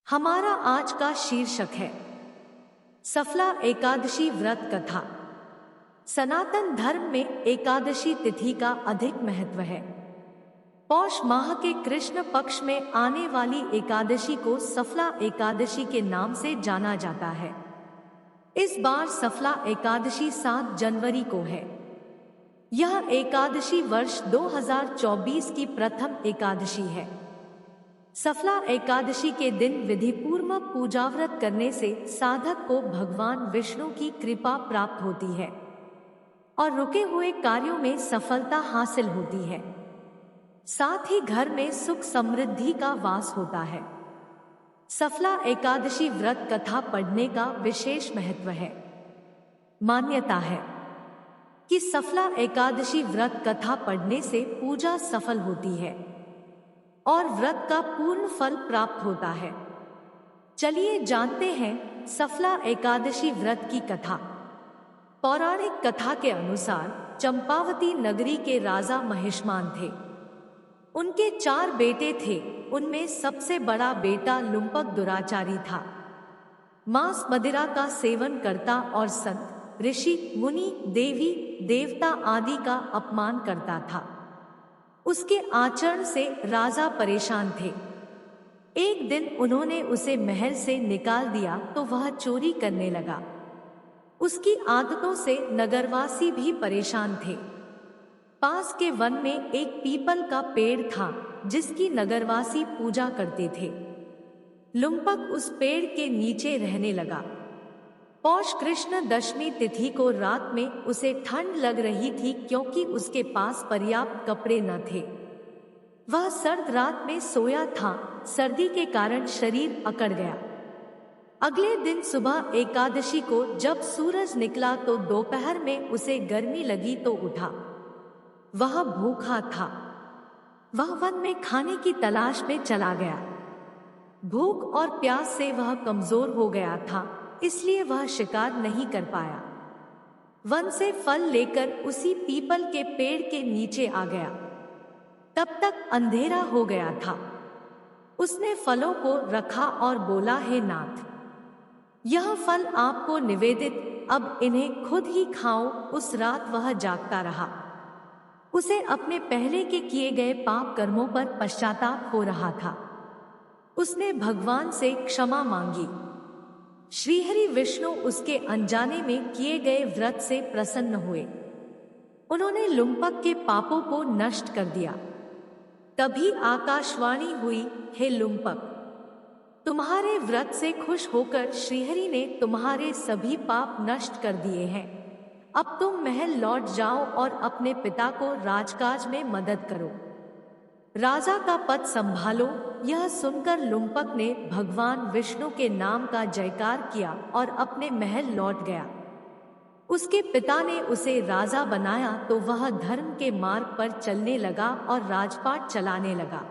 हमारा आज का शीर्षक है सफला एकादशी व्रत कथा। सनातन धर्म में एकादशी तिथि का अधिक महत्व है। पौष माह के कृष्ण पक्ष में आने वाली एकादशी को सफला एकादशी के नाम से जाना जाता है। इस बार सफला एकादशी 7 जनवरी को है। यह एकादशी वर्ष 2024 की प्रथम एकादशी है। सफला एकादशी के दिन विधिपूर्वक पूजा व्रत करने से साधक को भगवान विष्णु की कृपा प्राप्त होती है और रुके हुए कार्यों में सफलता हासिल होती है। साथ ही घर में सुख समृद्धि का वास होता है। सफला एकादशी व्रत कथा पढ़ने का विशेष महत्व है। मान्यता है कि सफला एकादशी व्रत कथा पढ़ने से पूजा सफल होती है और व्रत का पूर्ण फल प्राप्त होता है। चलिए जानते हैं सफला एकादशी व्रत की कथा। पौराणिक कथा के अनुसार चंपावती नगरी के राजा महिष्मान थे। उनके 4 बेटे थे। उनमें सबसे बड़ा बेटा लुम्पक दुराचारी था। मांस मदिरा का सेवन करता और संत, ऋषि, मुनि, देवी, देवता आदि का अपमान करता था। उसके आचरण से राजा परेशान थे। एक दिन उन्होंने उसे महल से निकाल दिया तो वह चोरी करने लगा। उसकी आदतों से नगरवासी भी परेशान थे। पास के वन में एक पीपल का पेड़ था जिसकी नगरवासी पूजा करते थे। लुम्पक उस पेड़ के नीचे रहने लगा। पौष कृष्ण दशमी तिथि को रात में उसे ठंड लग रही थी क्योंकि उसके पास पर्याप्त कपड़े न थे। वह सर्द रात में सोया था। सर्दी के कारण शरीर अकड़ गया। अगले दिन सुबह एकादशी को जब सूरज निकला तो दोपहर में उसे गर्मी लगी तो उठा। वह भूखा था। वह वन में खाने की तलाश में चला गया। भूख और प्यास से वह कमजोर हो गया था, इसलिए वह शिकार नहीं कर पाया। वन से फल लेकर उसी पीपल के पेड़ के नीचे आ गया। तब तक अंधेरा हो गया था। उसने फलों को रखा और बोला, हे नाथ, यह फल आपको निवेदित, अब इन्हें खुद ही खाओ। उस रात वह जागता रहा। उसे अपने पहले के किए गए पाप कर्मों पर पश्चाताप हो रहा था। उसने भगवान से क्षमा मांगी। श्रीहरि विष्णु उसके अनजाने में किए गए व्रत से प्रसन्न हुए। उन्होंने लुम्पक के पापों को नष्ट कर दिया। तभी आकाशवाणी हुई, हे लुम्पक, तुम्हारे व्रत से खुश होकर श्रीहरि ने तुम्हारे सभी पाप नष्ट कर दिए हैं। अब तुम महल लौट जाओ और अपने पिता को राजकाज में मदद करो। राजा का पद संभालो। यह सुनकर लुम्पक ने भगवान विष्णु के नाम का जयकार किया और अपने महल लौट गया। उसके पिता ने उसे राजा बनाया तो वह धर्म के मार्ग पर चलने लगा और राजपाट चलाने लगा।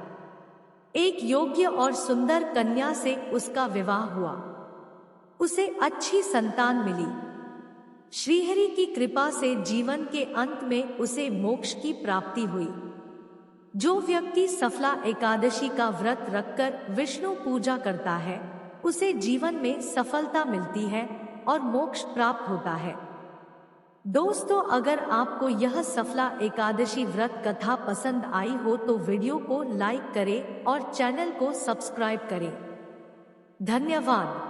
एक योग्य और सुंदर कन्या से उसका विवाह हुआ। उसे अच्छी संतान मिली। श्रीहरि की कृपा से जीवन के अंत में उसे मोक्ष की प्राप्ति हुई। जो व्यक्ति सफला एकादशी का व्रत रखकर विष्णु पूजा करता है उसे जीवन में सफलता मिलती है और मोक्ष प्राप्त होता है। दोस्तों, अगर आपको यह सफला एकादशी व्रत कथा पसंद आई हो तो वीडियो को लाइक करें और चैनल को सब्सक्राइब करें। धन्यवाद।